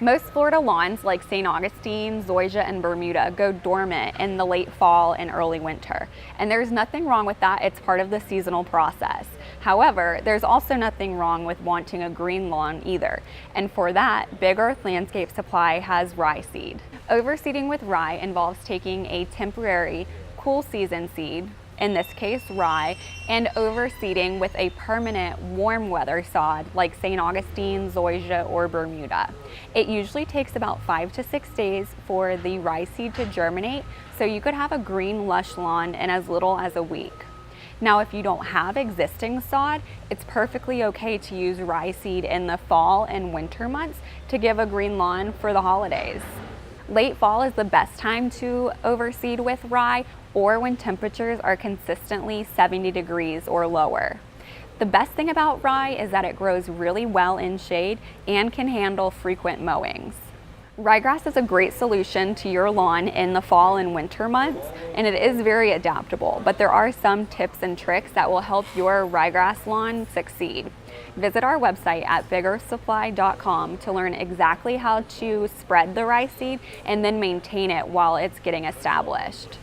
Most Florida lawns like St. Augustine, Zoysia, and Bermuda go dormant in the late fall and early winter. And there's nothing wrong with that, it's part of the seasonal process. However, there's also nothing wrong with wanting a green lawn either. And for that, Big Earth Landscape Supply has rye seed. Overseeding with rye involves taking a temporary cool season seed, in this case rye, and overseeding with a permanent warm weather sod like St. Augustine, Zoysia, or Bermuda. It usually takes about 5 to 6 days for the rye seed to germinate, so you could have a green lush lawn in as little as a week. Now, if you don't have existing sod, it's perfectly okay to use rye seed in the fall and winter months to give a green lawn for the holidays. Late fall is the best time to overseed with rye, or when temperatures are consistently 70 degrees or lower. The best thing about rye is that it grows really well in shade and can handle frequent mowings. Ryegrass is a great solution to your lawn in the fall and winter months, and it is very adaptable, but there are some tips and tricks that will help your ryegrass lawn succeed. Visit our website at bigearthsupply.com to learn exactly how to spread the rye seed and then maintain it while it's getting established.